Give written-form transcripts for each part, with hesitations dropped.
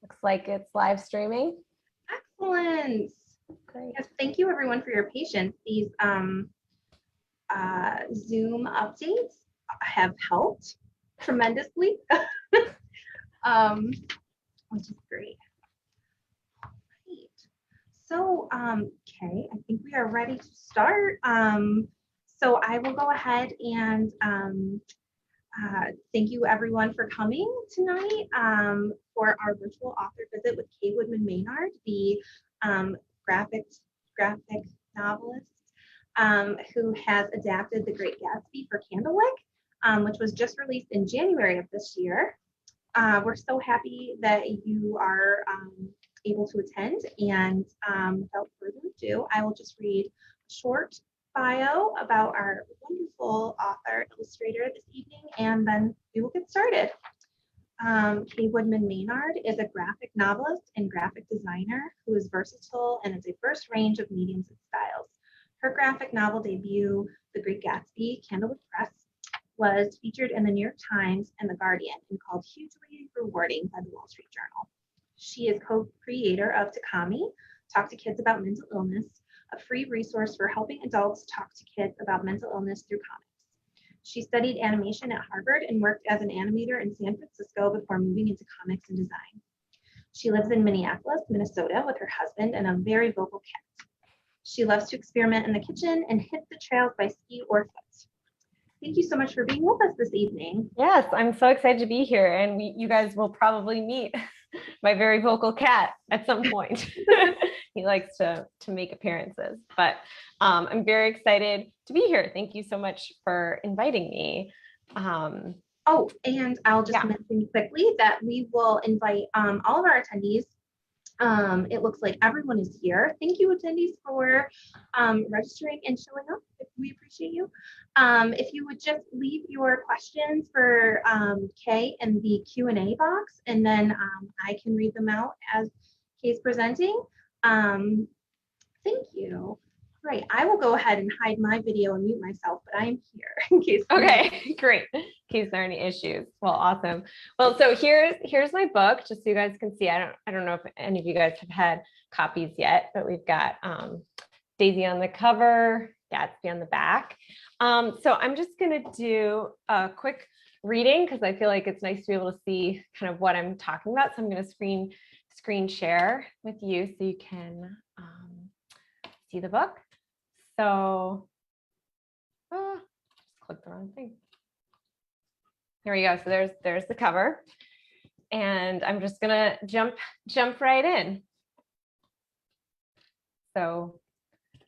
Looks like it's live streaming. Excellent. Great. Yes, thank you everyone for your patience. These Zoom updates have helped tremendously, which is great. All right. So, okay, I think we are ready to start. So I will go ahead and thank you everyone for coming tonight for our virtual author visit with Woodman Maynard, the graphic novelist who has adapted The Great Gatsby for Candlewick, which was just released in January of this year. We're so happy that you are able to attend, and without further ado, I will just read a short bio about our wonderful author illustrator this evening, and then we will get started. Woodman Maynard is a graphic novelist and graphic designer who is versatile in a diverse range of mediums and styles. Her graphic novel debut, The Great Gatsby, Candlewick Press, was featured in the New York Times and The Guardian and called hugely rewarding by the Wall Street Journal. She is co-creator of Takami, Talk to Kids About Mental Illness, a free resource for helping adults talk to kids about mental illness through comics. She studied animation at Harvard and worked as an animator in San Francisco before moving into comics and design. She lives in Minneapolis, Minnesota with her husband and a very vocal cat. She loves to experiment in the kitchen and hit the trails by ski or foot. Thank you so much for being with us this evening. Yes, I'm so excited to be here, and you guys will probably meet my very vocal cat at some point. He likes to make appearances, but I'm very excited to be here. Thank you so much for inviting me. Oh, and I'll just mention quickly that we will invite all of our attendees. It looks like everyone is here. Thank you, attendees, for registering and showing up. We appreciate you. If you would just leave your questions for Kay in the Q&A box, and then I can read them out as Kay's presenting. Thank you. Great. I will go ahead and hide my video and mute myself, but I am here in case. Okay, great. In case there are any issues. Well, awesome. Well, so here's my book, just so you guys can see. I don't know if any of you guys have had copies yet, but we've got Daisy on the cover, Gatsby on the back. So I'm just gonna do a quick reading because I feel like it's nice to be able to see kind of what I'm talking about. So I'm gonna screen share with you so you can see the book. So just click the wrong thing. Here we go. So there's the cover, and I'm just gonna jump right in. So,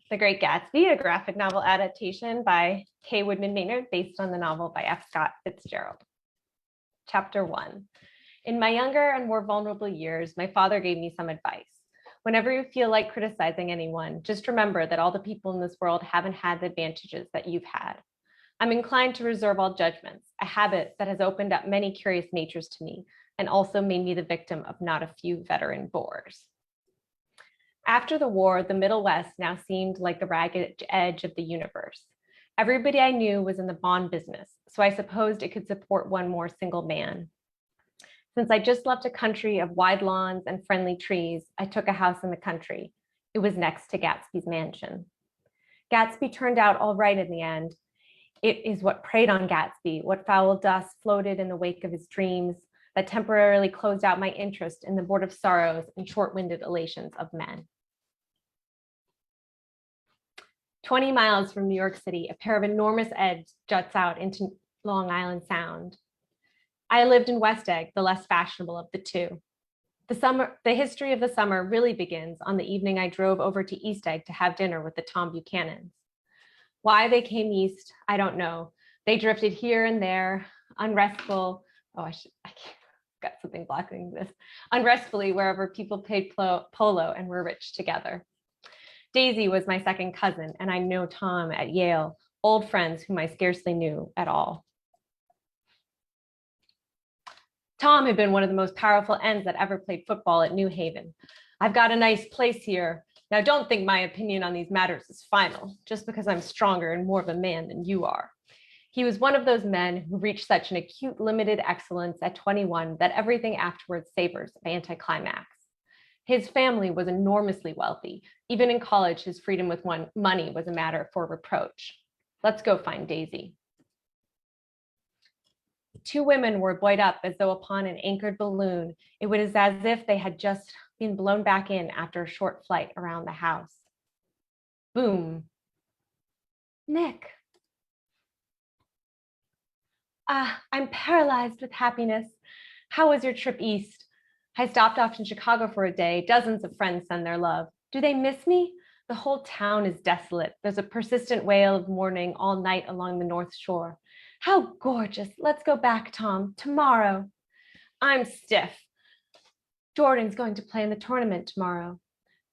The Great Gatsby, a graphic novel adaptation by K. Woodman Maynard, based on the novel by F. Scott Fitzgerald. Chapter 1. In my younger and more vulnerable years, my father gave me some advice. Whenever you feel like criticizing anyone, just remember that all the people in this world haven't had the advantages that you've had. I'm inclined to reserve all judgments, a habit that has opened up many curious natures to me and also made me the victim of not a few veteran bores. After the war, the Middle West now seemed like the ragged edge of the universe. Everybody I knew was in the bond business, so I supposed it could support one more single man. Since I just left a country of wide lawns and friendly trees, I took a house in the country. It was next to Gatsby's mansion. Gatsby turned out all right in the end. It is what preyed on Gatsby, what foul dust floated in the wake of his dreams that temporarily closed out my interest in the board of sorrows and short-winded elations of men. 20 miles from New York City, a pair of enormous edges juts out into Long Island Sound. I lived in West Egg, the less fashionable of the two. The history of the summer really begins on the evening I drove over to East Egg to have dinner with the Tom Buchanans. Why they came east, I don't know. They drifted here and there, unrestful. I got something blocking this. Unrestfully wherever people played polo and were rich together. Daisy was my second cousin, and I know Tom at Yale, old friends whom I scarcely knew at all. Tom had been one of the most powerful ends that ever played football at New Haven. I've got a nice place here. Now, don't think my opinion on these matters is final, just because I'm stronger and more of a man than you are. He was one of those men who reached such an acute limited excellence at 21 that everything afterwards savors of anticlimax. His family was enormously wealthy. Even in college, his freedom with money was a matter for reproach. Let's go find Daisy. Two women were buoyed up as though upon an anchored balloon. It was as if they had just been blown back in after a short flight around the house. Boom. Nick. I'm paralyzed with happiness. How was your trip east? I stopped off in Chicago for a day. Dozens of friends send their love. Do they miss me? The whole town is desolate. There's a persistent wail of mourning all night along the North Shore. How gorgeous. Let's go back, Tom, tomorrow. I'm stiff. Jordan's going to play in the tournament tomorrow.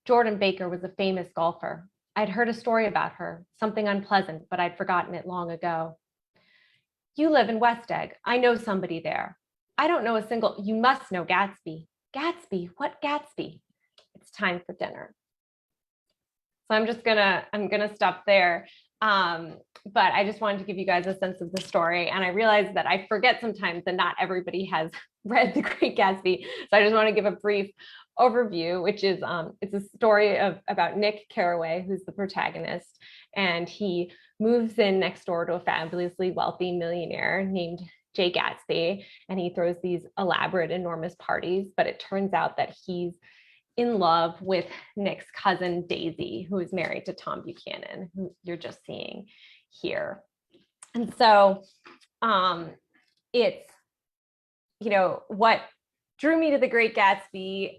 Jordan Baker was a famous golfer. I'd heard a story about her, something unpleasant, but I'd forgotten it long ago. You live in West Egg. I know somebody there. I don't know a single, you must know Gatsby. Gatsby, what Gatsby? It's time for dinner. So I'm gonna stop there. But I just wanted to give you guys a sense of the story. And I realized that I forget sometimes that not everybody has read The Great Gatsby. So I just want to give a brief overview, which is it's a story about Nick Carraway, who's the protagonist, and he moves in next door to a fabulously wealthy millionaire named Jay Gatsby, and he throws these elaborate, enormous parties. But it turns out that he's in love with Nick's cousin Daisy, who is married to Tom Buchanan, who you're just seeing here. And so it's, what drew me to The Great Gatsby,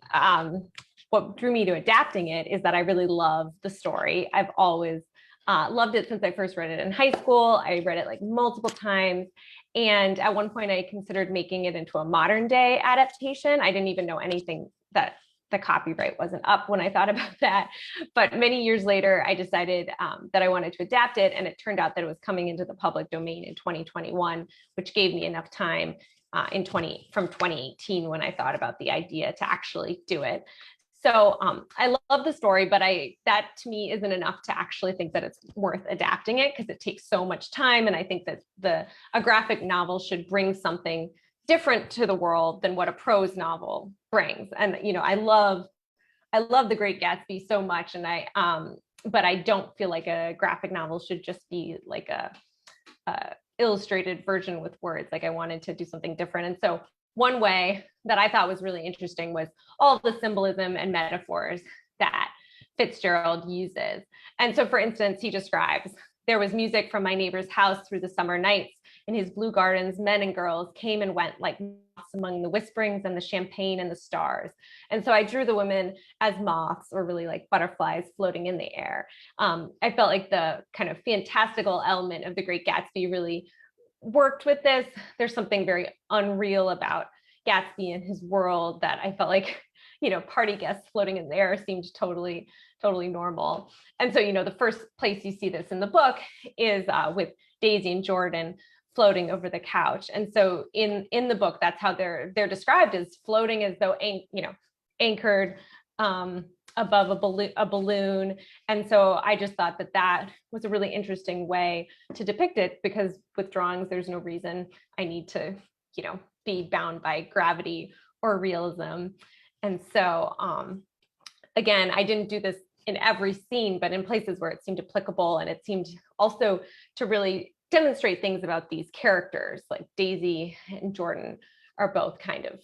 what drew me to adapting it is that I really love the story. I've always loved it since I first read it in high school. I read it like multiple times. And at one point I considered making it into a modern day adaptation. I didn't even know anything, that the copyright wasn't up when I thought about that. But many years later, I decided that I wanted to adapt it. And it turned out that it was coming into the public domain in 2021, which gave me enough time from 2018 when I thought about the idea to actually do it. So I love the story, but that to me isn't enough to actually think that it's worth adapting it, because it takes so much time. And I think that a graphic novel should bring something different to the world than what a prose novel brings. And I love The Great Gatsby so much, and but I don't feel like a graphic novel should just be like a illustrated version with words. Like I wanted to do something different. And so one way that I thought was really interesting was all the symbolism and metaphors that Fitzgerald uses. And so, for instance, he describes, there was music from my neighbor's house through the summer nights. In his blue gardens, men and girls came and went like moths among the whisperings and the champagne and the stars. And so I drew the women as moths, or really like butterflies floating in the air. I felt like the kind of fantastical element of The Great Gatsby really worked with this. There's something very unreal about Gatsby and his world that I felt like, party guests floating in the air seemed totally normal. And so, the first place you see this in the book is with Daisy and Jordan floating over the couch. And so in the book, that's how they're described, as floating as though, anchored above a balloon. And so I just thought that was a really interesting way to depict it, because with drawings, there's no reason I need to, be bound by gravity or realism. And so, again, I didn't do this in every scene, but in places where it seemed applicable, and it seemed also to really demonstrate things about these characters. Like Daisy and Jordan are both kind of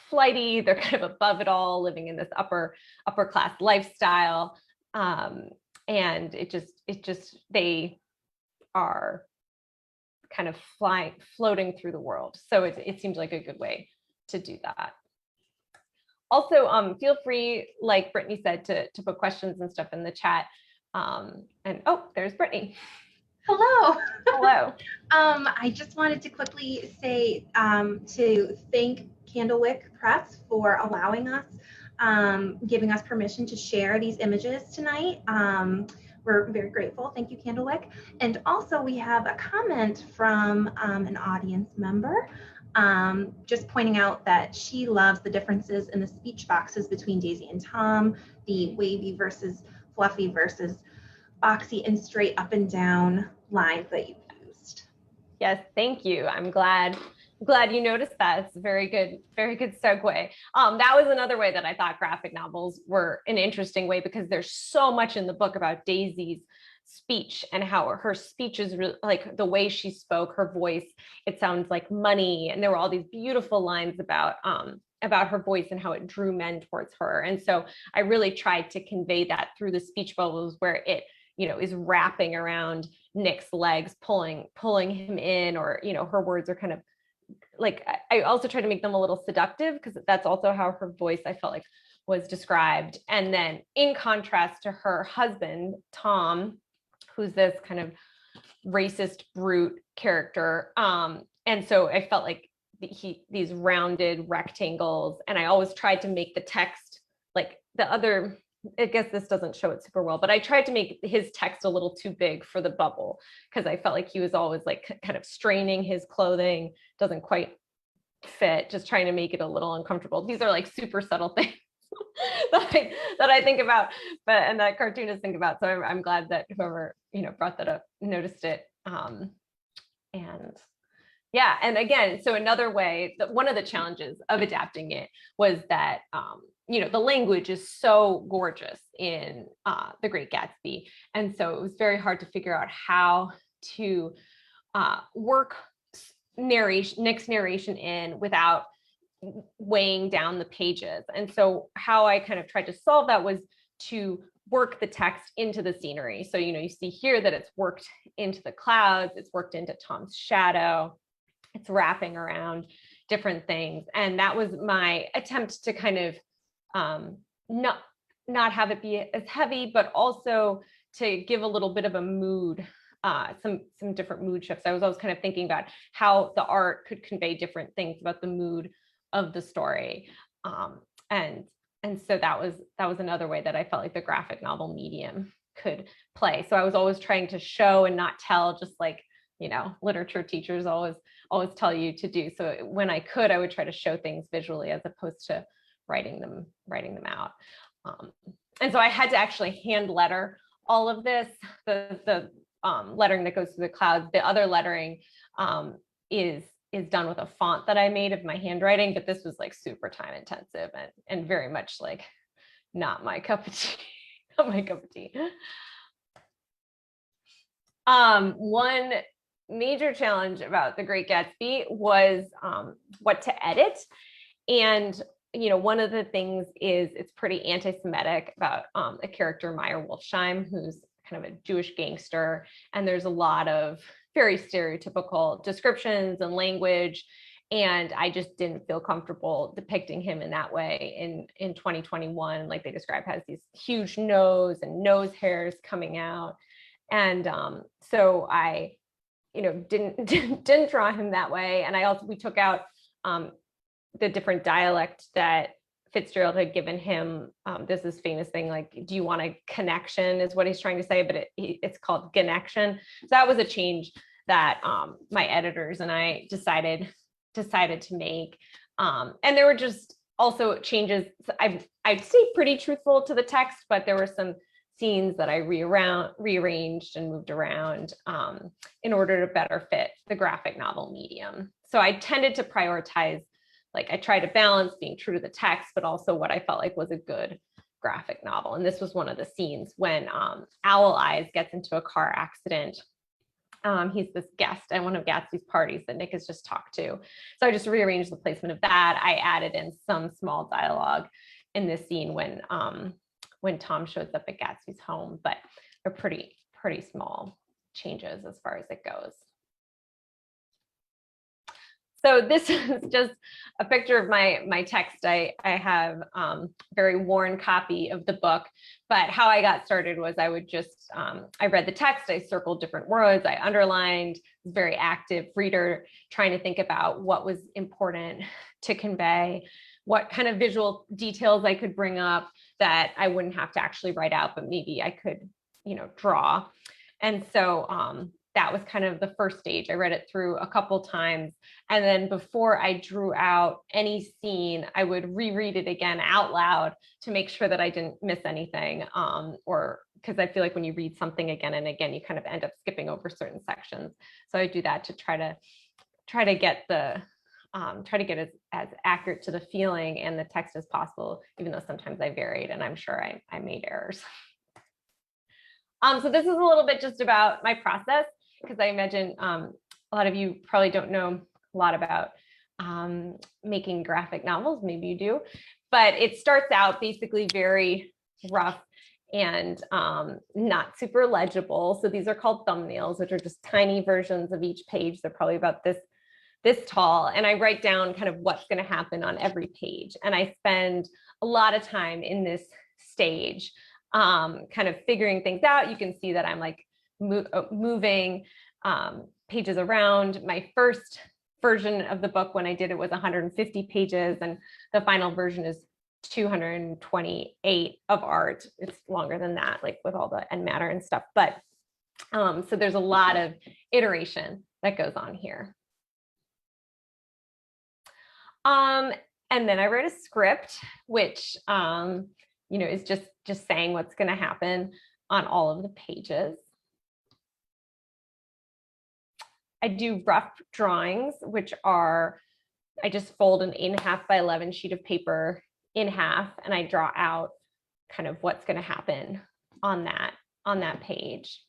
flighty, they're kind of above it all, living in this upper class lifestyle, and they are kind of floating through the world. So it seems like a good way to do that. Also, feel free, like Brittany said, to put questions and stuff in the chat. And there's Brittany. Hello. Hello. I just wanted to quickly say to thank Candlewick Press for allowing us, giving us permission to share these images tonight. We're very grateful. Thank you, Candlewick. And also we have a comment from an audience member, just pointing out that she loves the differences in the speech boxes between Daisy and Tom, the wavy versus fluffy versus boxy and straight up and down lines that you used. Yes, thank you. I'm glad you noticed that. It's a very good segue. That was another way that I thought graphic novels were an interesting way, because there's so much in the book about Daisy's speech and how her speech is really, like the way she spoke, her voice, it sounds like money. And there were all these beautiful lines about her voice and how it drew men towards her. And so I really tried to convey that through the speech bubbles, where it, is wrapping around Nick's legs, pulling him in, or, her words are kind of like, I also try to make them a little seductive, because that's also how her voice, I felt like, was described. And then in contrast to her husband, Tom, who's this kind of racist brute character. And so I felt like these rounded rectangles, and I always tried to make the text like the other, I guess this doesn't show it super well, but I tried to make his text a little too big for the bubble, because I felt like he was always like kind of straining his clothing, doesn't quite fit, just trying to make it a little uncomfortable. These are like super subtle things that I think about, and that cartoonists think about. So I'm glad that whoever, brought that up noticed it. And yeah, and again, so another way, that one of the challenges of adapting it was that the language is so gorgeous in The Great Gatsby. And so it was very hard to figure out how to work Nick's narration in without weighing down the pages. And so how I kind of tried to solve that was to work the text into the scenery. So, you see here that it's worked into the clouds, it's worked into Tom's shadow, it's wrapping around different things. And that was my attempt to kind of not have it be as heavy, but also to give a little bit of a mood, some different mood shifts. I was always kind of thinking about how the art could convey different things about the mood of the story. And so that was another way that I felt like the graphic novel medium could play. So I was always trying to show and not tell, just like, literature teachers always tell you to do. So when I could, I would try to show things visually as opposed to writing them out. And so I had to actually hand letter all of this. The lettering that goes through the clouds, the other lettering is done with a font that I made of my handwriting, but this was like super time intensive and very much like not my cup of tea. Not my cup of tea. One major challenge about The Great Gatsby was what to edit. And one of the things is it's pretty anti-Semitic about a character, Meyer Wolfsheim, who's kind of a Jewish gangster. And there's a lot of very stereotypical descriptions and language. And I just didn't feel comfortable depicting him in that way in 2021. Like they describe, has these huge nose and nose hairs coming out. And so I, didn't draw him that way. And we took out the different dialect that Fitzgerald had given him. There's this famous thing, like, do you want a connection is what he's trying to say, but it's called connection. So that was a change that my editors and I decided to make. And there were just also changes. I'd stayed pretty truthful to the text, but there were some scenes that I rearranged and moved around in order to better fit the graphic novel medium. So I tended to prioritize, like I try to balance being true to the text, but also what I felt like was a good graphic novel. And this was one of the scenes when Owl Eyes gets into a car accident. He's this guest at one of Gatsby's parties that Nick has just talked to. So I just rearranged the placement of that. I added in some small dialogue in this scene when Tom shows up at Gatsby's home, but they're pretty small changes as far as it goes. So this is just a picture of my text. I have a very worn copy of the book, but how I got started was I would just, I read the text, I circled different words, I underlined, was very active reader, trying to think about what was important to convey, what kind of visual details I could bring up that I wouldn't have to actually write out, but maybe I could, draw. And so that was kind of the first stage. I read it through a couple times. And then before I drew out any scene, I would reread it again out loud to make sure that I didn't miss anything. Or because I feel like when you read something again and again, you kind of end up skipping over certain sections. So I do that to try to get as accurate to the feeling and the text as possible, even though sometimes I varied and I'm sure I made errors. So this is a little bit just about my process, because I imagine a lot of you probably don't know a lot about making graphic novels. Maybe you do, but it starts out basically very rough and not super legible. So these are called thumbnails, which are just tiny versions of each page. They're probably about this tall. And I write down kind of what's going to happen on every page. And I spend a lot of time in this stage, kind of figuring things out. You can see that I'm like moving pages around. My first version of the book, when I did it, was 150 pages, and the final version is 228 of art. It's longer than that, like with all the end matter and stuff. But so there's a lot of iteration that goes on here. And then I wrote a script, which is just saying what's going to happen on all of the pages. I do rough drawings, which are, I just fold an 8.5 by 11 sheet of paper in half, and I draw out kind of what's going to happen on that page.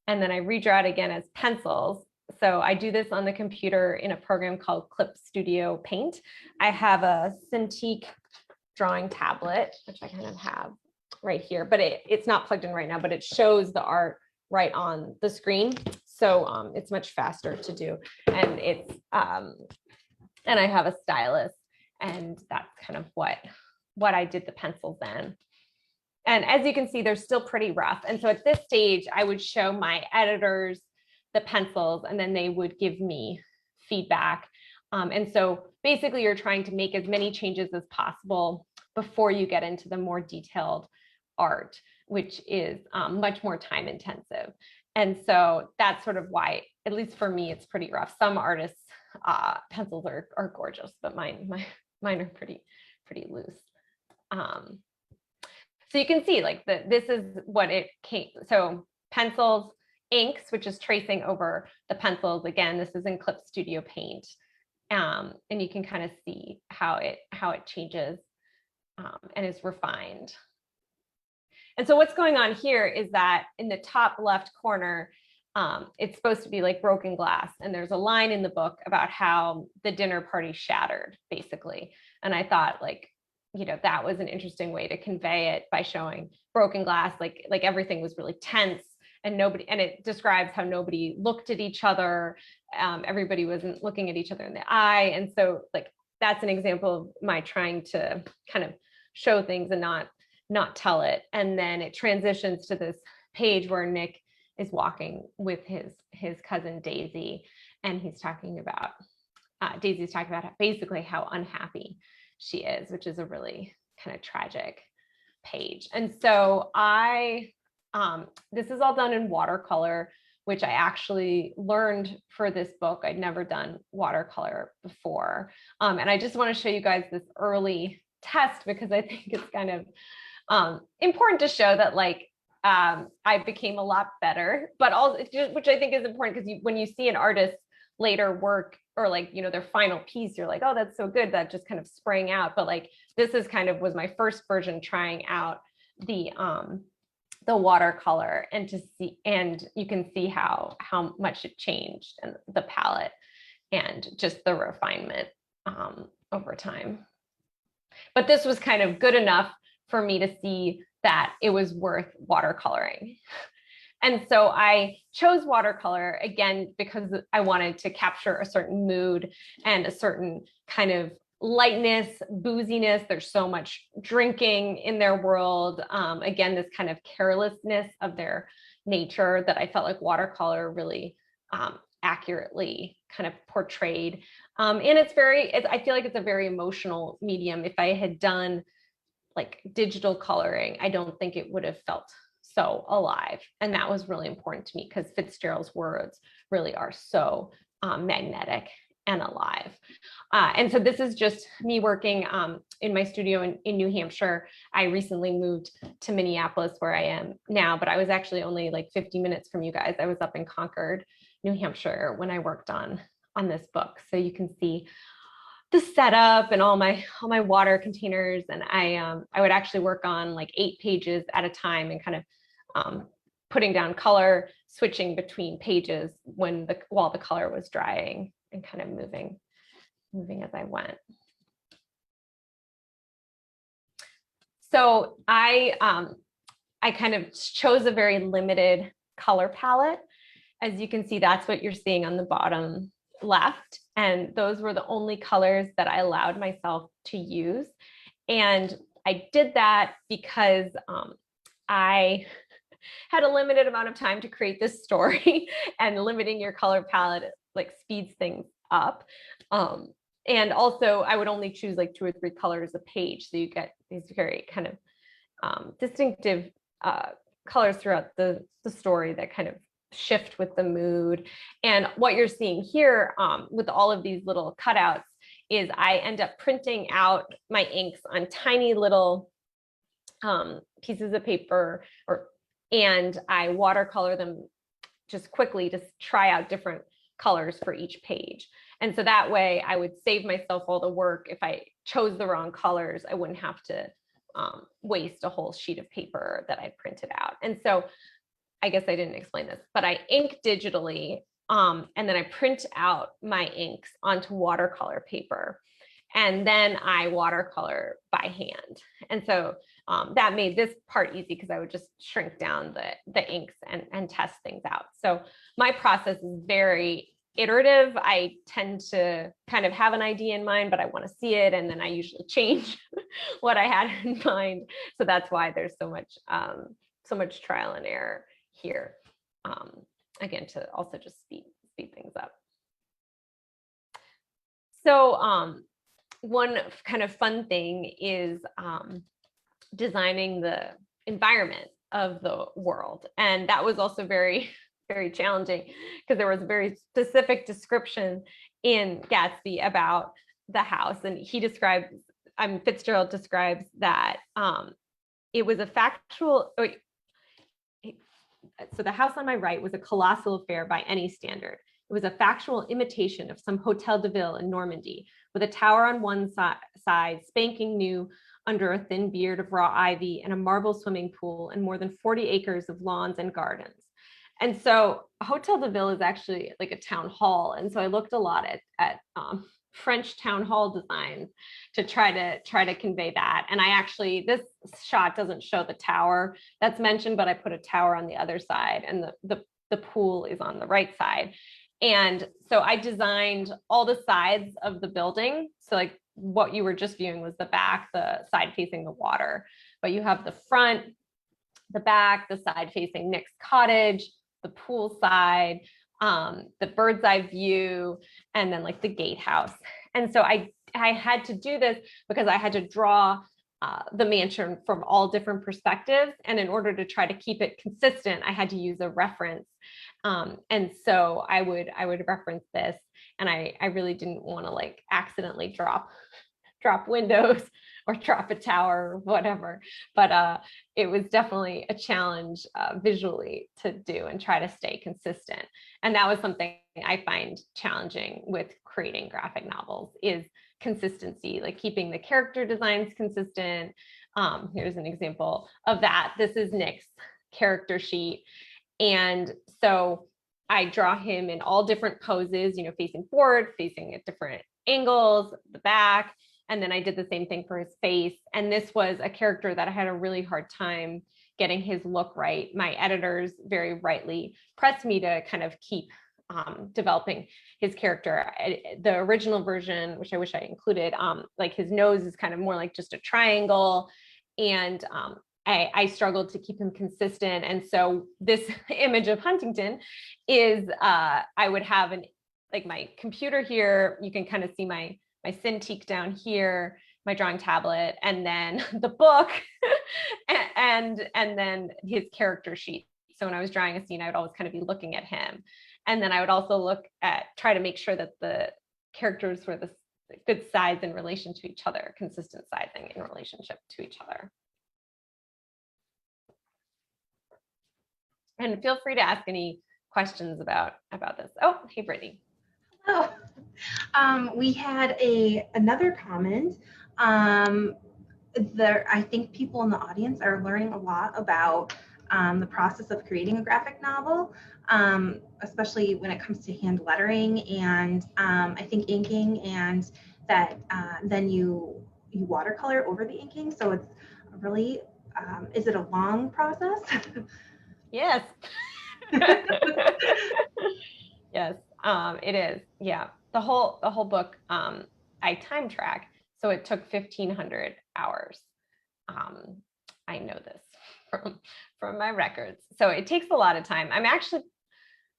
And then I redraw it again as pencils. So I do this on the computer in a program called Clip Studio Paint. I have a Cintiq drawing tablet, which I kind of have right here, but it's not plugged in right now, but it shows the art right on the screen. So it's much faster to do. And and I have a stylus, and that's kind of what I did the pencils in. And as you can see, they're still pretty rough. And so at this stage, I would show my editors the pencils, and then they would give me feedback. And so basically you're trying to make as many changes as possible before you get into the more detailed art, which is much more time intensive. And so that's sort of why, at least for me, it's pretty rough. Some artists' pencils are gorgeous, but mine are pretty loose. So you can see like this is what it came. So pencils, inks, which is tracing over the pencils. Again, this is in Clip Studio Paint. And you can kind of see how it changes and is refined. And so what's going on here is that in the top left corner, it's supposed to be like broken glass. And there's a line in the book about how the dinner party shattered, basically. And I thought, like, that was an interesting way to convey it by showing broken glass, like everything was really tense, and it describes how nobody looked at each other. Everybody wasn't looking at each other in the eye. And so like, that's an example of my trying to kind of show things and not tell it. And then it transitions to this page where Nick is walking with his cousin Daisy, and Daisy's talking about basically how unhappy she is, which is a really kind of tragic page. And so this is all done in watercolor, which I actually learned for this book. I'd never done watercolor before. And I just want to show you guys this early test, because I think it's kind of important to show that like I became a lot better, but also, which I think is important, because when you see an artist's later work, or like, their final piece, you're like, oh, that's so good, that just kind of sprang out. But like, this is was my first version trying out the watercolor, and you can see how much it changed, and the palette and just the refinement over time. But this was kind of good enough for me to see that it was worth watercoloring. And so I chose watercolor again because I wanted to capture a certain mood and a certain kind of lightness, booziness. There's so much drinking in their world. Again, this kind of carelessness of their nature that I felt like watercolor really accurately kind of portrayed. And I feel like it's a very emotional medium. If I had done like digital coloring, I don't think it would have felt so alive. And that was really important to me because Fitzgerald's words really are so magnetic and alive. And so this is just me working in my studio in New Hampshire. I recently moved to Minneapolis where I am now, but I was actually only like 50 minutes from you guys. I was up in Concord, New Hampshire when I worked on this book. So you can see the setup and all my water containers. And I would actually work on like 8 pages at a time and kind of putting down color, switching between pages while the color was drying and kind of moving as I went. So I kind of chose a very limited color palette. As you can see, that's what you're seeing on the bottom left. And those were the only colors that I allowed myself to use. And I did that because I had a limited amount of time to create this story, and limiting your color palette like speeds things up. And also I would only choose like 2 or 3 colors a page. So you get these very kind of distinctive colors throughout the story that kind of shift with the mood. And what you're seeing here with all of these little cutouts is I end up printing out my inks on tiny little pieces of paper, and I watercolor them just quickly to try out different colors for each page. And so that way I would save myself all the work. If I chose the wrong colors, I wouldn't have to waste a whole sheet of paper that I printed out. And so I guess I didn't explain this, but I ink digitally, and then I print out my inks onto watercolor paper, and then I watercolor by hand. And so that made this part easy because I would just shrink down the inks and test things out. So my process is very iterative. I tend to kind of have an idea in mind, but I want to see it, and then I usually change what I had in mind. So that's why there's so much trial and error here, again, to also just speed things up. So one kind of fun thing is designing the environment of the world. And that was also very, very challenging because there was a very specific description in Gatsby about the house. And he describes, Fitzgerald describes that it was a factual, so the house on my right was a colossal affair by any standard. It was a factual imitation of some Hotel de Ville in Normandy, with a tower on one side, spanking new under a thin beard of raw ivy, and a marble swimming pool, and more than 40 acres of lawns and gardens. And so Hotel de Ville is actually like a town hall. And so I looked a lot at French town hall designs to try to convey that. And I actually, this shot doesn't show the tower that's mentioned, but I put a tower on the other side, and the pool is on the right side. And so I designed all the sides of the building. So like what you were just viewing was the back, the side facing the water, but you have the front, the back, the side facing Nick's cottage, the pool side, the bird's eye view, and then like the gatehouse. And so I had to do this because I had to draw the mansion from all different perspectives. And in order to try to keep it consistent, I had to use a reference. And so I would reference this, and I really didn't want to like accidentally drop windows or drop a tower or whatever. But it was definitely a challenge visually to do and try to stay consistent. And that was something I find challenging with creating graphic novels, is consistency, like keeping the character designs consistent. Here's an example of that. This is Nick's character sheet. And so I draw him in all different poses, you know, facing forward, facing at different angles, the back. And then I did the same thing for his face. And this was a character that I had a really hard time getting his look right. My editors very rightly pressed me to kind of keep developing his character. The original version, which I wish I included, like his nose is kind of more like just a triangle. And I struggled to keep him consistent. And so this image of Huntington is, I would have like my computer here. You can kind of see my Cintiq down here. my drawing tablet, and then the book, and then his character sheet. So when I was drawing a scene, I would always kind of be looking at him. And then I would also try to make sure that the characters were the good size in relation to each other, consistent sizing in relationship to each other. And feel free to ask any questions about this. Oh, hey, Brittany. Oh, we had another comment. I think people in the audience are learning a lot about the process of creating a graphic novel, especially when it comes to hand lettering and I think inking, and that then you watercolor over the inking. So it's really, is it a long process? Yes. Yes, it is. Yeah, the whole book, I time track, so it took 1,500 hours. I know this from my records, so it takes a lot of time. I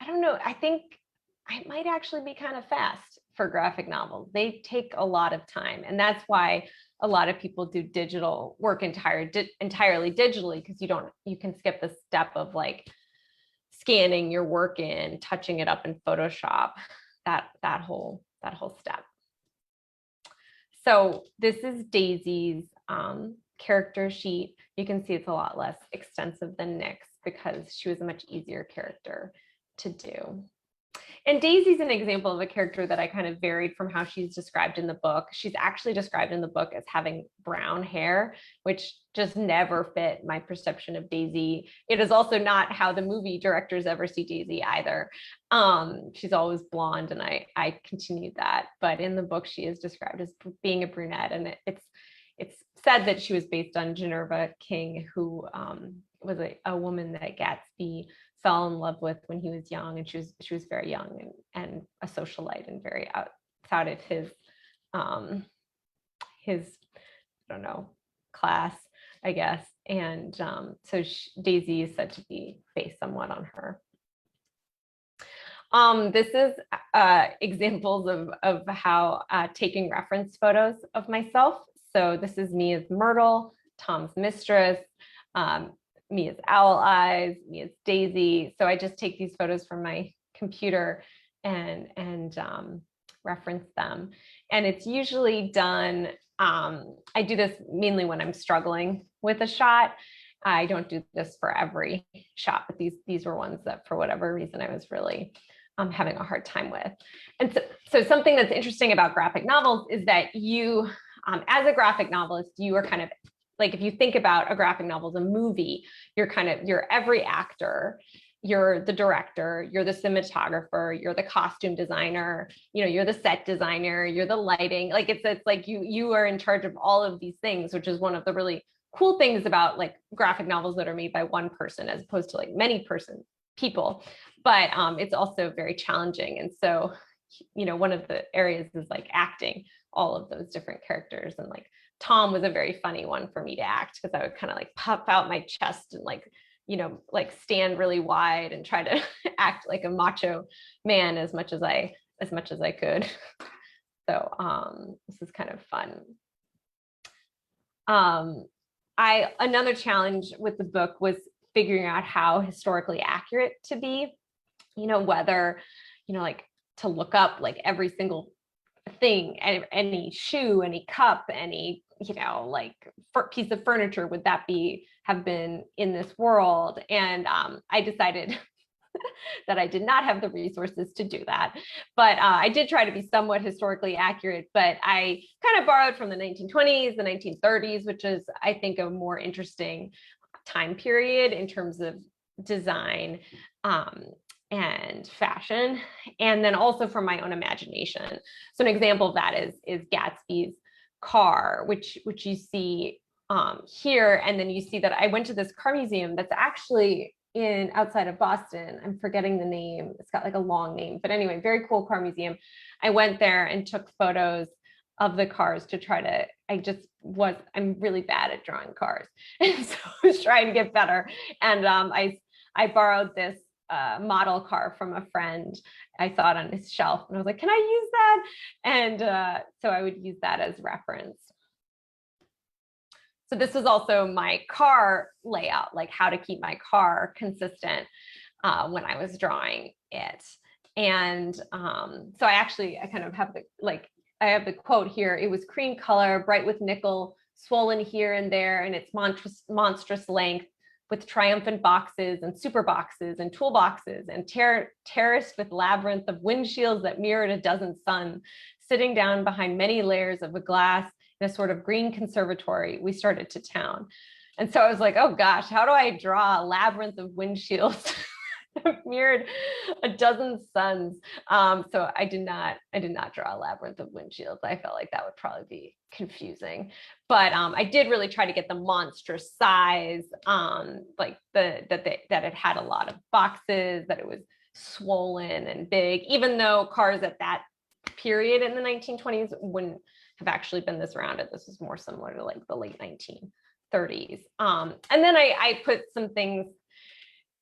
don't know. I think I might actually be kind of fast for graphic novels. They take a lot of time, and that's why a lot of people do digital work entirely digitally, because you can skip the step of like scanning your work in, touching it up in Photoshop, that whole step. So this is Daisy's character sheet. You can see it's a lot less extensive than Nick's because she was a much easier character to do. And Daisy's an example of a character that I kind of varied from how she's described in the book. She's actually described in the book as having brown hair, which just never fit my perception of Daisy. It is also not how the movie directors ever see Daisy either. She's always blonde, and I continued that. But in the book, she is described as being a brunette, and it's said that she was based on Ginevra King, who was a woman that Gatsby fell in love with when he was young, and she was very young and a socialite and very outside of his I don't know, class, I guess. And so Daisy is said to be based somewhat on her. This is examples of how taking reference photos of myself. So this is me as Myrtle, Tom's mistress, me as Owl Eyes, me as Daisy. So I just take these photos from my computer and reference them. And it's usually done, I do this mainly when I'm struggling with a shot. I don't do this for every shot, but these were ones that for whatever reason I was really having a hard time with. And so something that's interesting about graphic novels is that you, as a graphic novelist, you are kind of like, if you think about a graphic novel as a movie, you're every actor, you're the director, you're the cinematographer, you're the costume designer, you're the set designer, you're the lighting. Like it's like you are in charge of all of these things, which is one of the really cool things about like graphic novels that are made by one person as opposed to like many people. But it's also very challenging. And so, one of the areas is like acting all of those different characters. And like Tom was a very funny one for me to act, because I would kind of like puff out my chest and like, like stand really wide and try to act like a macho man as much as I could. So this is kind of fun. Another challenge with the book was figuring out how historically accurate to be, whether, like to look up like every single thing, any shoe, any cup, any, like piece of furniture, would that have been in this world? And I decided that I did not have the resources to do that. But I did try to be somewhat historically accurate, but I kind of borrowed from the 1920s, the 1930s, which is, I think, a more interesting time period in terms of design and fashion, and then also from my own imagination. So an example of that is Gatsby's car, which you see here, and then you see that I went to this car museum that's actually outside of Boston. I'm forgetting the name. It's got like a long name, but anyway, very cool car museum. I went there and took photos of the cars to try to, I'm really bad at drawing cars. And so I was trying to get better. And I borrowed this model car from a friend. I saw it on his shelf and I was like, can I use that? And so I would use that as reference. So this was also my car layout, like how to keep my car consistent when I was drawing it. And so I kind of have I have the quote here. It was cream color, bright with nickel, swollen here and there in its monstrous length, with triumphant boxes and super boxes and toolboxes and terraced with labyrinth of windshields that mirrored a dozen suns. Sitting down behind many layers of a glass in a sort of green conservatory, we started to town. And so I was like, oh gosh, how do I draw a labyrinth of windshields that mirrored a dozen suns? So I did not draw a labyrinth of windshields. I felt like that would probably be confusing, but I did really try to get the monstrous size, like that it had a lot of boxes, that it was swollen and big, even though cars at that period in the 1920s wouldn't have actually been this rounded. This is more similar to like the late 1930s. And then I put some things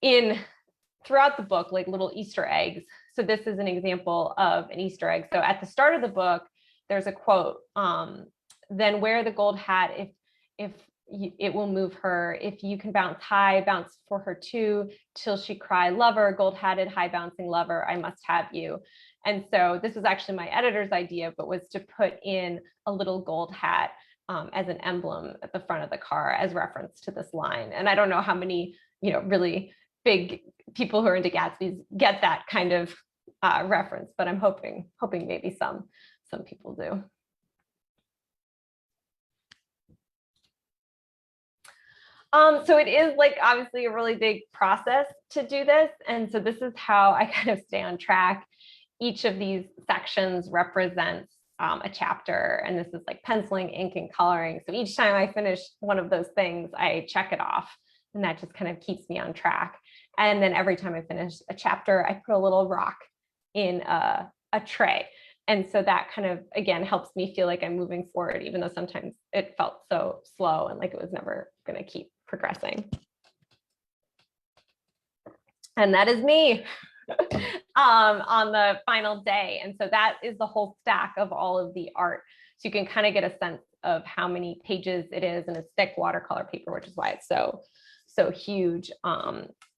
in throughout the book, like little Easter eggs. So this is an example of an Easter egg. So at the start of the book, there's a quote, then wear the gold hat if it will move her. If you can bounce high, bounce for her too, till she cry, lover, gold-hatted, high-bouncing lover, I must have you. And so this was actually my editor's idea, but was to put in a little gold hat as an emblem at the front of the car as reference to this line. And I don't know how many, really big people who are into Gatsby's get that kind of reference, but I'm hoping maybe some people do. So it is like obviously a really big process to do this. And so this is how I kind of stay on track. Each of these sections represents a chapter, and this is like penciling, ink, and coloring. So each time I finish one of those things, I check it off, and that just kind of keeps me on track. And then every time I finish a chapter, I put a little rock in a tray. And so that kind of, again, helps me feel like I'm moving forward, even though sometimes it felt so slow and like it was never going to keep progressing. And that is me on the final day. And so that is the whole stack of all of the art. So you can kind of get a sense of how many pages it is, and it's thick watercolor paper, which is why it's so huge.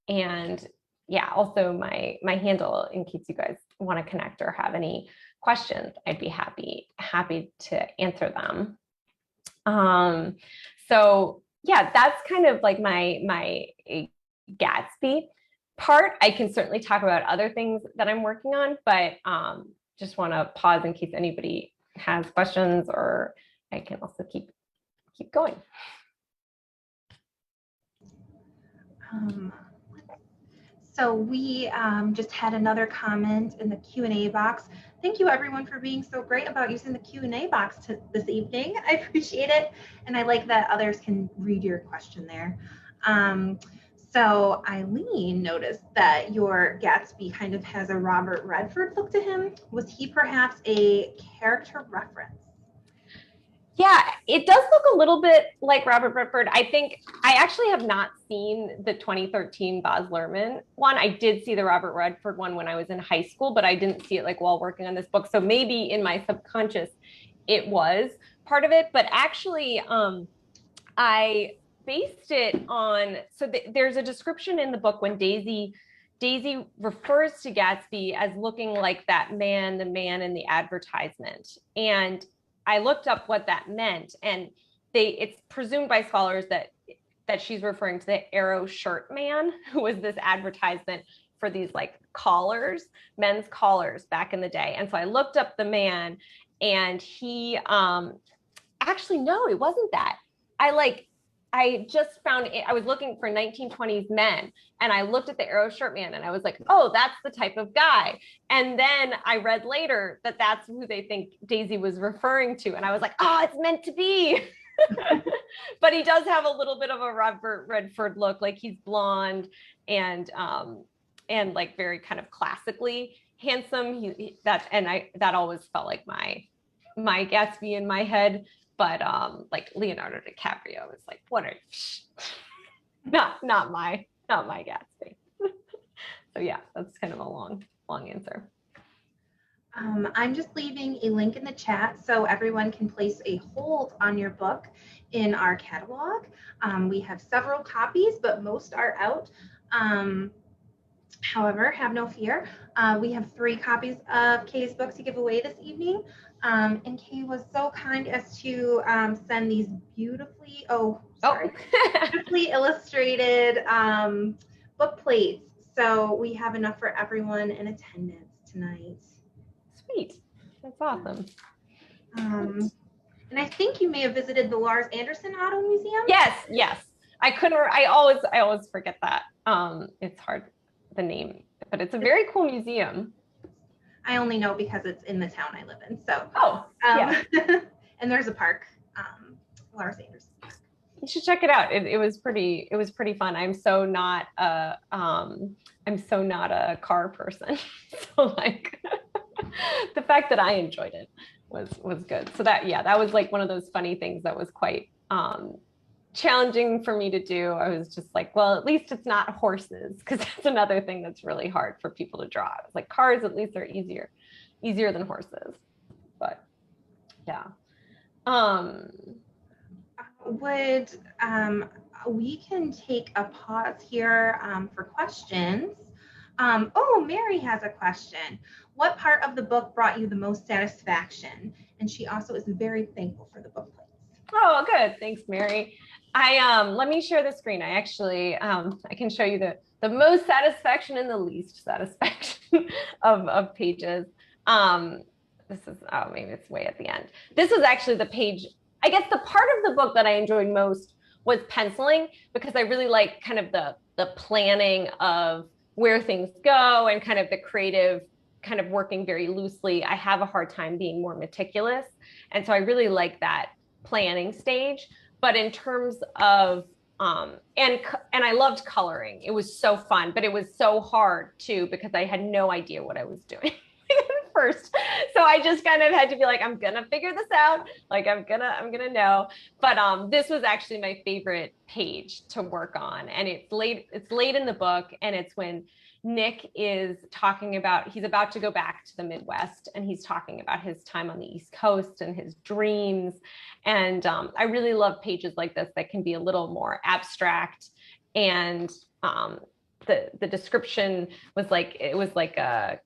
And yeah, also my handle, in case you guys want to connect or have any questions, I'd be happy to answer them. So yeah, that's kind of like my Gatsby part. I can certainly talk about other things that I'm working on, but just want to pause in case anybody has questions, or I can also keep going. So we just had another comment in the Q&A box. Thank you everyone for being so great about using the Q&A box this evening. I appreciate it. And I like that others can read your question there. So Eileen noticed that your Gatsby kind of has a Robert Redford look to him. Was he perhaps a character reference? Yeah, it does look a little bit like Robert Redford. I think I actually have not seen the 2013 Baz Luhrmann one. I did see the Robert Redford one when I was in high school, but I didn't see it like while working on this book. So maybe in my subconscious, it was part of it. But actually, I based it on, so there's a description in the book when Daisy refers to Gatsby as looking like that man, the man in the advertisement. And I looked up what that meant, and it's presumed by scholars that she's referring to the arrow shirt man, who was this advertisement for these like collars, men's collars back in the day. And so I looked up the man, and he actually, no, it wasn't that. I just found it, I was looking for 1920s men, and I looked at the arrow shirt man, and I was like, oh, that's the type of guy. And then I read later that that's who they think Daisy was referring to. And I was like, oh, it's meant to be. But he does have a little bit of a Robert Redford look, like he's blonde and like very kind of classically handsome. That always felt like my Gatsby in my head. But like Leonardo DiCaprio was like, what are you? not my Gatsby. So yeah, that's kind of a long answer. I'm just leaving a link in the chat so everyone can place a hold on your book in our catalog. We have several copies, but most are out. However, have no fear. We have 3 copies of Kay's book to give away this evening. And Kay was so kind as to send these beautifully, beautifully illustrated book plates. So we have enough for everyone in attendance tonight. Sweet. That's awesome. And I think you may have visited the Lars Anderson Auto Museum. Yes. I always forget that. It's hard, the name, but it's a very cool museum. I only know because it's in the town I live in. So yeah. And there's a park, Lars Anderson Park. You should check it out. It was pretty fun. I'm so not a car person. So like the fact that I enjoyed it was good. So that was like one of those funny things that was quite challenging for me to do. I was just like, well, at least it's not horses, because that's another thing that's really hard for people to draw. It's like cars, at least they're easier than horses. But yeah. We can take a pause here for questions. Mary has a question. What part of the book brought you the most satisfaction? And she also is very thankful for the book plates. Oh, good. Thanks, Mary. Let me share the screen. I actually, I can show you the most satisfaction and the least satisfaction of pages. This is, maybe it's way at the end. This was actually the page, I guess the part of the book that I enjoyed most was penciling, because I really like kind of the planning of where things go and kind of the creative kind of working very loosely. I have a hard time being more meticulous. And so I really like that planning stage. But in terms of, and I loved coloring. It was so fun, but it was so hard too, because I had no idea what I was doing at first. So I just kind of had to be like, I'm gonna figure this out. Like I'm gonna know. But this was actually my favorite page to work on. And it's late in the book, and it's when Nick is talking about, he's about to go back to the Midwest, and he's talking about his time on the East Coast and his dreams. And I really love pages like this that can be a little more abstract. And the description was like, it was like a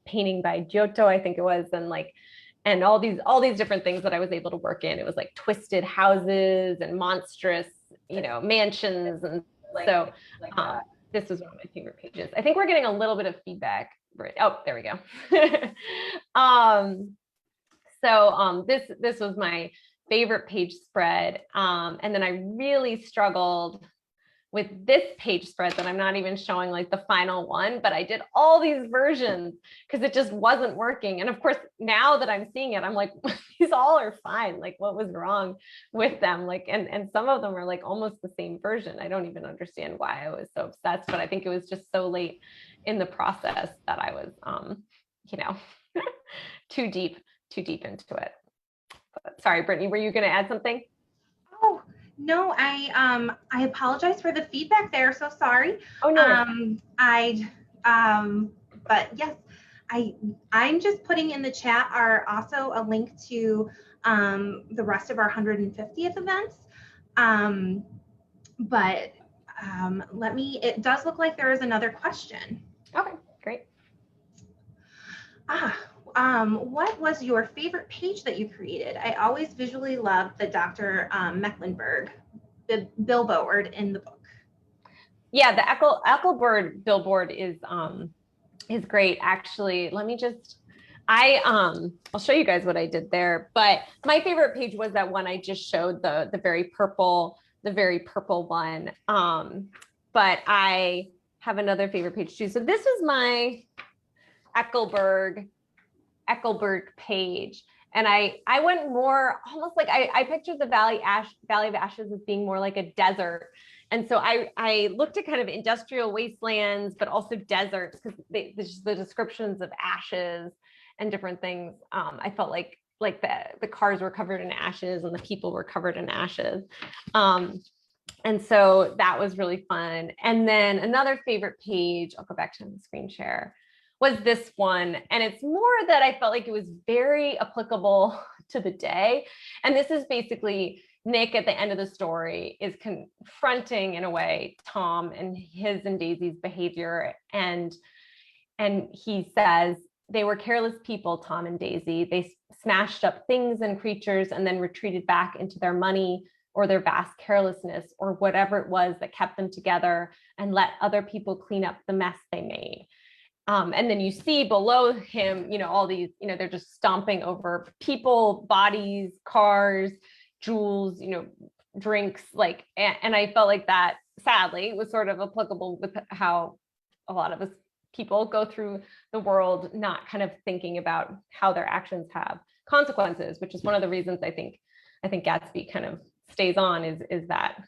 painting by Giotto, I think it was, and all these different things that I was able to work in. It was like twisted houses and monstrous, mansions, and so this was one of my favorite pages. I think we're getting a little bit of feedback. Oh, there we go. This was my favorite page spread. And then I really struggled with this page spread that I'm not even showing like the final one, but I did all these versions because it just wasn't working. And of course, now that I'm seeing it, I'm like, these all are fine. Like what was wrong with them? Like, and some of them are like almost the same version. I don't even understand why I was so obsessed, but I think it was just so late in the process that I was, too deep into it. But sorry, Brittany, were you going to add something? Oh, no, I apologize for the feedback there. So sorry. Oh no. But yes, I'm just putting in the chat are also a link to the rest of our 150th events. It does look like there is another question. Okay, great. What was your favorite page that you created? I always visually loved the Dr. Mecklenburg billboard in the book. Yeah, the Eckelberg billboard is great. Actually, let me just, I'll show you guys what I did there. But my favorite page was that one I just showed, the very purple one. But I have another favorite page too. So this was my Eckelberg page. And I went more almost like I pictured the Valley of Ashes as being more like a desert. And so I looked at kind of industrial wastelands, but also deserts, because the descriptions of ashes and different things. I felt like the cars were covered in ashes and the people were covered in ashes. And so that was really fun. And then another favorite page, I'll go back to the screen share, was this one. And it's more that I felt like it was very applicable to the day. And this is basically Nick at the end of the story is confronting in a way Tom and his and Daisy's behavior. And he says, they were careless people, Tom and Daisy. They smashed up things and creatures and then retreated back into their money or their vast carelessness or whatever it was that kept them together and let other people clean up the mess they made. And then you see below him, all these, they're just stomping over people, bodies, cars, jewels, drinks, and I felt like that, sadly, was sort of applicable with how a lot of us people go through the world, not kind of thinking about how their actions have consequences, which is one of the reasons I think Gatsby kind of stays on is that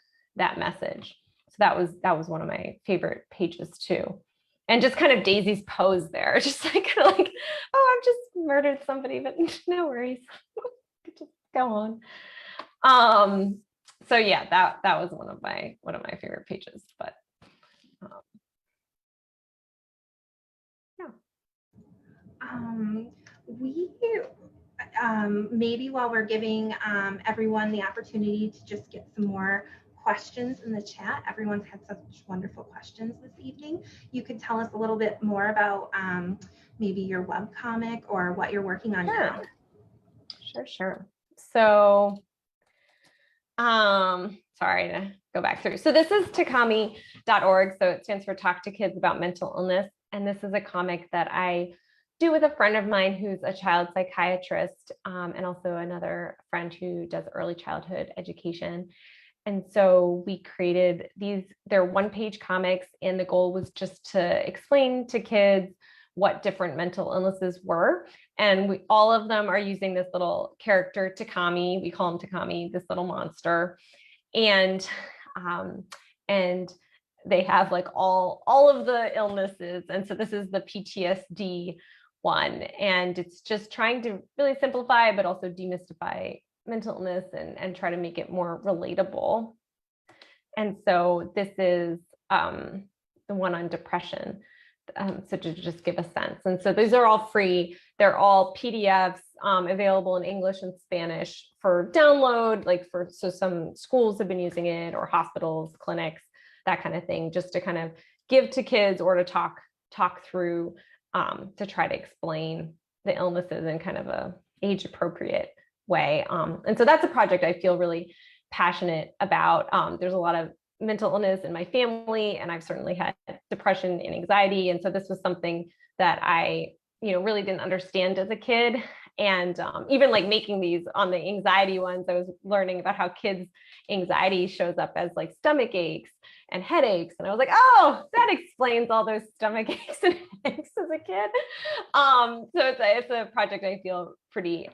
message. So that was one of my favorite pages too. And just kind of Daisy's pose there, just kind of like, oh, I've just murdered somebody, but no worries, just go on. So yeah, that was one of my favorite pages. But we maybe while we're giving everyone the opportunity to just get some more questions in the chat, everyone's had such wonderful questions this evening. You could tell us a little bit more about maybe your webcomic or what you're working on now. Sure. So, sorry to go back through. So this is takami.org. So it stands for Talk to Kids About Mental Illness. And this is a comic that I do with a friend of mine who's a child psychiatrist, and also another friend who does early childhood education. And so we created they're one-page comics, and the goal was just to explain to kids what different mental illnesses were. And all of them are using this little character, Takami. We call him Takami, this little monster. And they have like all of the illnesses. And so this is the PTSD one. And it's just trying to really simplify, but also demystify mental illness and try to make it more relatable. And so this is the one on depression. So to just give a sense. And so these are all free. They're all PDFs available in English and Spanish for download, so some schools have been using it, or hospitals, clinics, that kind of thing, just to kind of give to kids or to talk through, to try to explain the illnesses in kind of a age appropriate way. And so that's a project I feel really passionate about. There's a lot of mental illness in my family, and I've certainly had depression and anxiety. And so this was something that I, really didn't understand as a kid. And even like making these on the anxiety ones, I was learning about how kids' anxiety shows up as like stomach aches and headaches. And I was like, oh, that explains all those stomach aches and headaches as a kid. So it's a project I feel pretty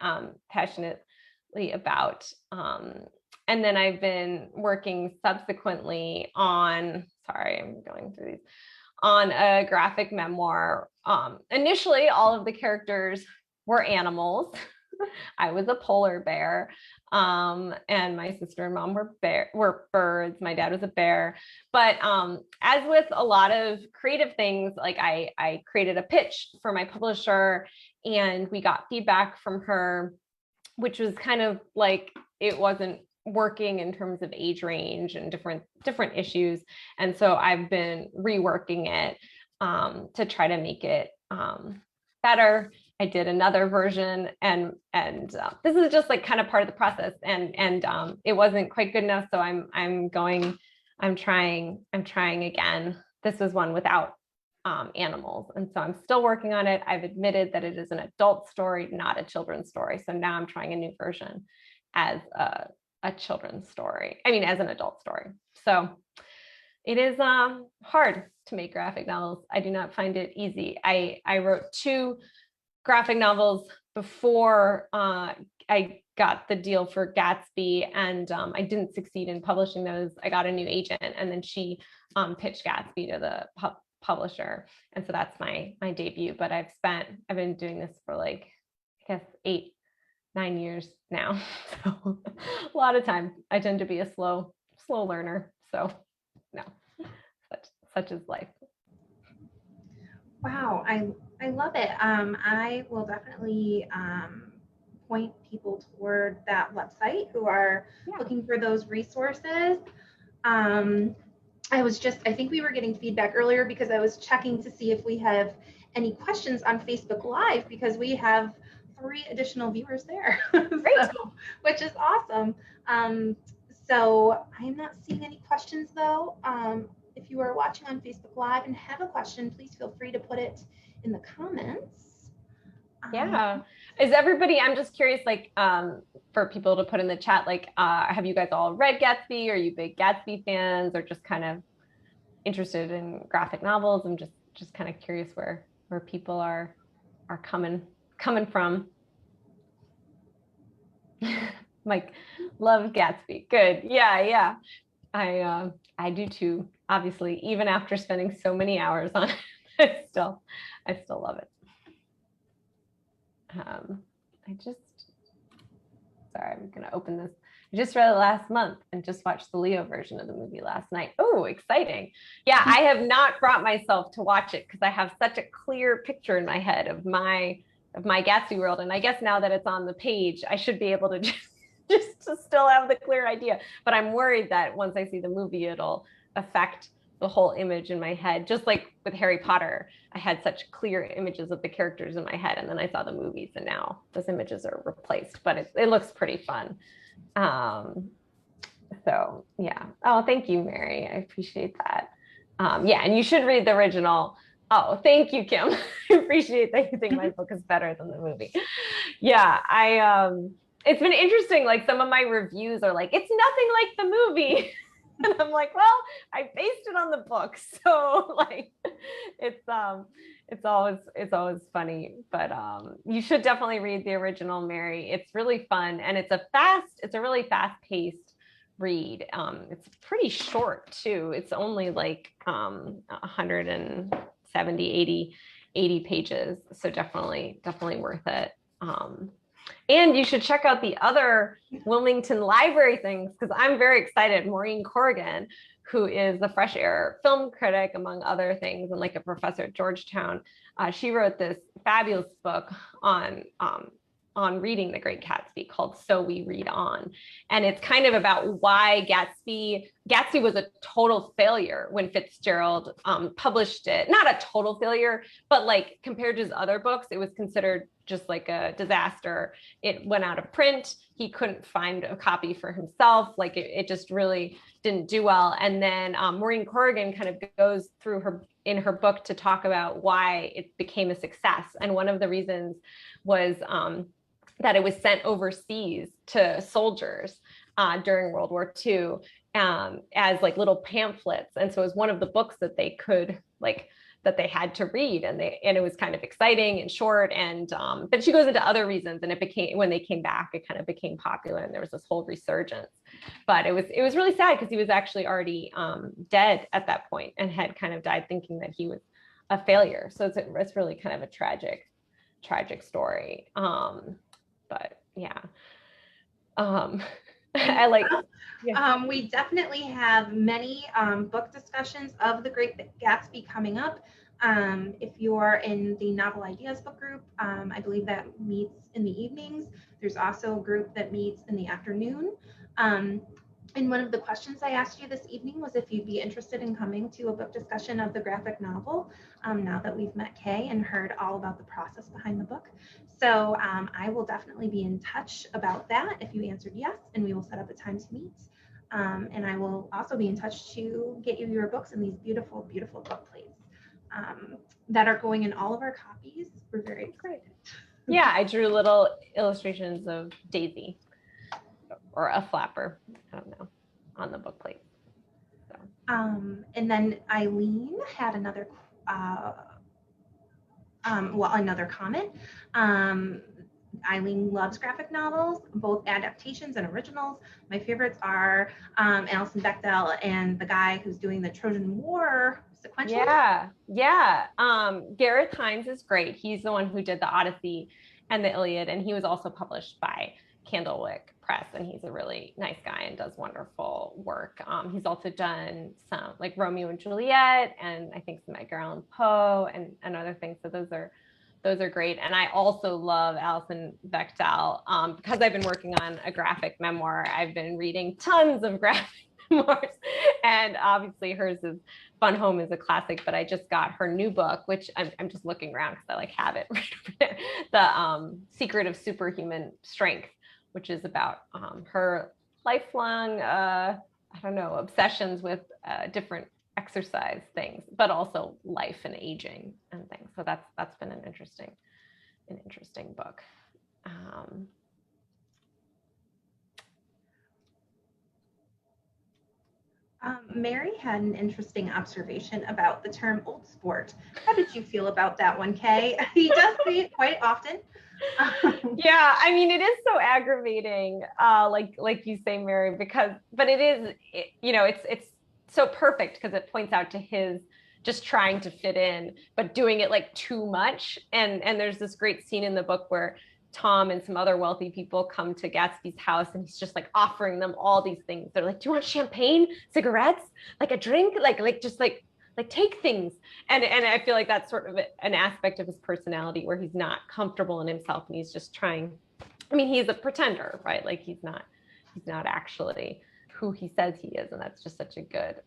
passionately about. And then I've been working subsequently on, sorry, I'm going through these, on a graphic memoir. Initially, all of the characters were animals. I was a polar bear, and my sister and mom were birds. My dad was a bear. But as with a lot of creative things, like I created a pitch for my publisher, and we got feedback from her, which was kind of like it wasn't working in terms of age range and different issues. And so I've been reworking it to try to make it better. I did another version, and this is just like kind of part of the process, and it wasn't quite good enough. So I'm trying again. This was one without animals, and so I'm still working on it. I've admitted that it is an adult story, not a children's story. So now I'm trying a new version as a children's story. I mean, as an adult story. So it is hard to make graphic novels. I do not find it easy. I wrote 2 graphic novels before I got the deal for Gatsby, and I didn't succeed in publishing those. I got a new agent, and then she pitched Gatsby to the publisher, and so that's my debut. But I've been doing this for like, I guess 8-9 years now, so a lot of time. I tend to be a slow learner, so no, such is life. Wow, I love it. I will definitely point people toward that website who are Yeah. looking for those resources. I think we were getting feedback earlier because I was checking to see if we have any questions on Facebook Live because we have 3 additional viewers there, Great. so, which is awesome. So I'm not seeing any questions though. If you are watching on Facebook Live and have a question, please feel free to put it in the comments. Yeah. Is everybody, I'm just curious, like, for people to put in the chat, like, have you guys all read Gatsby? Are you big Gatsby fans or just kind of interested in graphic novels? I'm just kind of curious where people are coming from. Like, love Gatsby. Good. Yeah, yeah. I do too, obviously, even after spending so many hours on it, I still love it. Sorry, I'm gonna open this. I just read it last month and just watched the Leo version of the movie last night. Oh, exciting. Yeah, I have not brought myself to watch it because I have such a clear picture in my head of my Gatsby world. And I guess now that it's on the page, I should be able to just to still have the clear idea. But I'm worried that once I see the movie, it'll affect the whole image in my head. Just like with Harry Potter, I had such clear images of the characters in my head, and then I saw the movies, and now those images are replaced. But it looks pretty fun. So yeah. Oh, thank you, Mary. I appreciate that. Yeah, and you should read the original. Oh, thank you, Kim. I appreciate that you think my book is better than the movie. Yeah, it's been interesting. Like some of my reviews are like, it's nothing like the movie. And I'm like, well, I based it on the book. So like it's always funny. But you should definitely read the original, Mary. It's really fun and it's a really fast-paced read. It's pretty short too. It's only like 170, 80 pages. So definitely worth it. And you should check out the other Wilmington library things because I'm very excited. Maureen Corrigan, who is the Fresh Air film critic, among other things, and like a professor at Georgetown, she wrote this fabulous book on reading The Great Gatsby called So We Read On. And it's kind of about why Gatsby was a total failure when Fitzgerald published it. Not a total failure, but like compared to his other books, it was considered just like a disaster. It went out of print. He couldn't find a copy for himself. Like it just really didn't do well. And then Maureen Corrigan kind of goes through in her book to talk about why it became a success. And one of the reasons was that it was sent overseas to soldiers during World War II as like little pamphlets. And so it was one of the books that they could that they had to read, and it was kind of exciting and short. And but she goes into other reasons, and it became, when they came back, it kind of became popular, and there was this whole resurgence. But it was really sad because he was actually already dead at that point and had kind of died thinking that he was a failure. So it's really kind of a tragic story. But yeah, I like. Yeah. We definitely have many book discussions of The Great Gatsby coming up. If you're in the Novel Ideas book group, I believe that meets in the evenings. There's also a group that meets in the afternoon. And one of the questions I asked you this evening was if you'd be interested in coming to a book discussion of the graphic novel, now that we've met Kay and heard all about the process behind the book. So I will definitely be in touch about that if you answered yes, and we will set up a time to meet. And I will also be in touch to get you your books in these beautiful, beautiful book plates that are going in all of our copies. We're very excited. Yeah, I drew little illustrations of Daisy or a flapper, I don't know, on the book plate. So. And then Eileen had another another comment. Eileen loves graphic novels, both adaptations and originals. My favorites are Alison Bechdel and the guy who's doing the Trojan War sequential. Yeah. Gareth Hines is great. He's the one who did the Odyssey and the Iliad, and he was also published by Candlewick Press, and he's a really nice guy and does wonderful work. He's also done some like Romeo and Juliet, and I think some Edgar Allan Poe and other things. So those are Those are great. And I also love Alison Bechdel because I've been working on a graphic memoir. I've been reading tons of graphic memoirs, and obviously hers is Fun Home is a classic, but I just got her new book, which I'm just looking around because I like have it right over there, The Secret of Superhuman Strength, which is about her lifelong, I don't know, obsessions with different exercise things, but also life and aging and things. So that's been an interesting book. Mary had an interesting observation about the term old sport. How did you feel about that one, Kay? He does say it quite often. Yeah, I mean, it is so aggravating, like you say, Mary, but it is, it's so perfect because it points out to his just trying to fit in, but doing it like too much. And there's this great scene in the book where Tom and some other wealthy people come to Gatsby's house, and he's just like offering them all these things. They're like, "Do you want champagne, cigarettes, like a drink, just like take things." And I feel like that's sort of an aspect of his personality where he's not comfortable in himself, and he's just trying. I mean, he's a pretender, right? Like he's not actually who he says he is, and that's just such a good,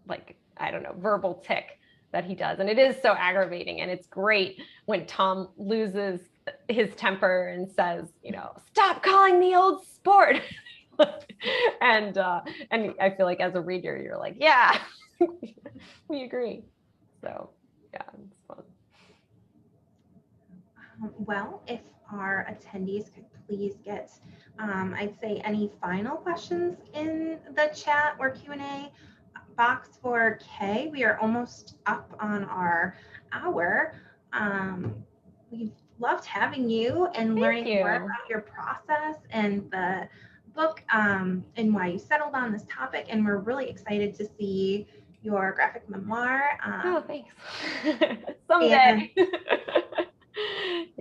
like, I don't know, verbal tick that he does. And it is so aggravating, and it's great when Tom loses his temper and says, "Stop calling me old sport." and I feel like as a reader, you're like, yeah, we agree. So yeah, it's fun. Well, if our attendees could please get, I'd say, any final questions in the chat or Q&A box for Kay. We are almost up on our hour. We've loved having you and learning more about your process and the book and why you settled on this topic. And we're really excited to see your graphic memoir. Oh, thanks. Someday.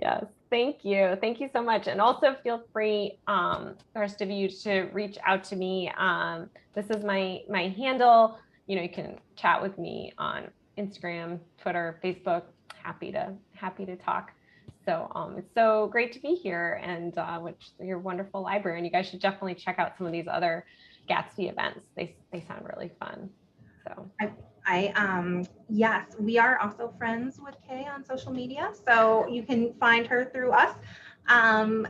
Yes, thank you. Thank you so much. And also feel free, the rest of you, to reach out to me. This is my handle. You can chat with me on Instagram, Twitter, Facebook. Happy to talk. So it's so great to be here, and your wonderful library. And you guys should definitely check out some of these other Gatsby events. They sound really fun. So yes, we are also friends with Kay on social media, so you can find her through us. And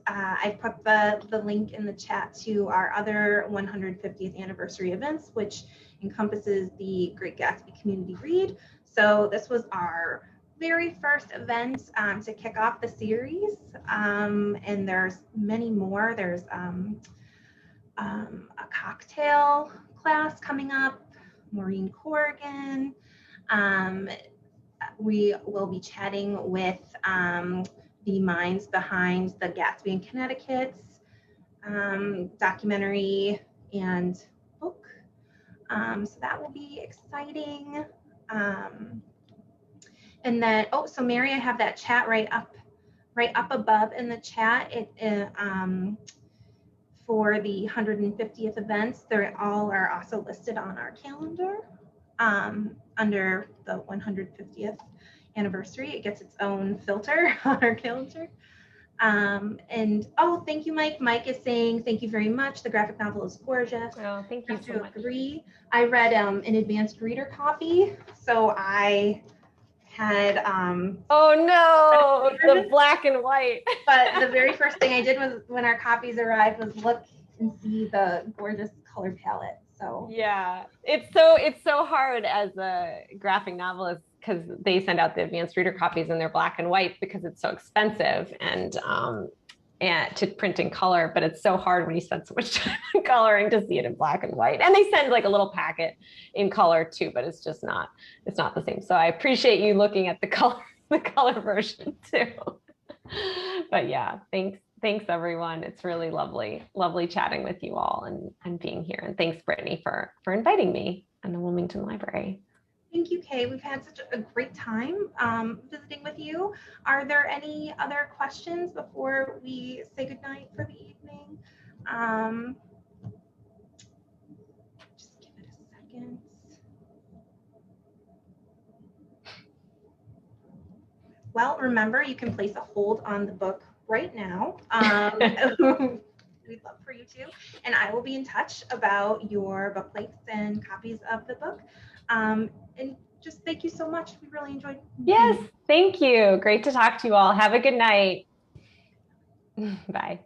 I put the link in the chat to our other 150th anniversary events, which encompasses the Great Gatsby Community Read. So this was our very first event to kick off the series, and there's many more. There's a cocktail class coming up, Maureen Corrigan. We will be chatting with the minds behind the Gatsby in Connecticut's documentary and book. So that will be exciting. And then, so Mary, I have that chat right up above in the chat. For the 150th events, they all are also listed on our calendar under the 150th anniversary. It gets its own filter on our calendar. And thank you, Mike. Mike is saying thank you very much. The graphic novel is gorgeous. Oh, thank you so much. Agree. I read an advanced reader copy, so I had oh no, the black and white. But the very first thing I did was, when our copies arrived, was look and see the gorgeous color palette. So yeah, it's so hard as a graphic novelist, because they send out the advanced reader copies and they're black and white because it's so expensive and to print in color, but it's so hard when you spend so much time on coloring to see it in black and white. And they send like a little packet in color too, but it's just not the same. So I appreciate you looking at the color version too. But yeah, thanks everyone. It's really lovely chatting with you all and being here. And thanks, Brittany, for inviting me in the Wilmington Library. Thank you, Kay. We've had such a great time visiting with you. Are there any other questions before we say goodnight for the evening? Just give it a second. Well, remember, you can place a hold on the book right now. We'd love for you to. And I will be in touch about your book plates and copies of the book. And just thank you so much. We really enjoyed. Yes, thank you. Great to talk to you all. Have a good night. Bye.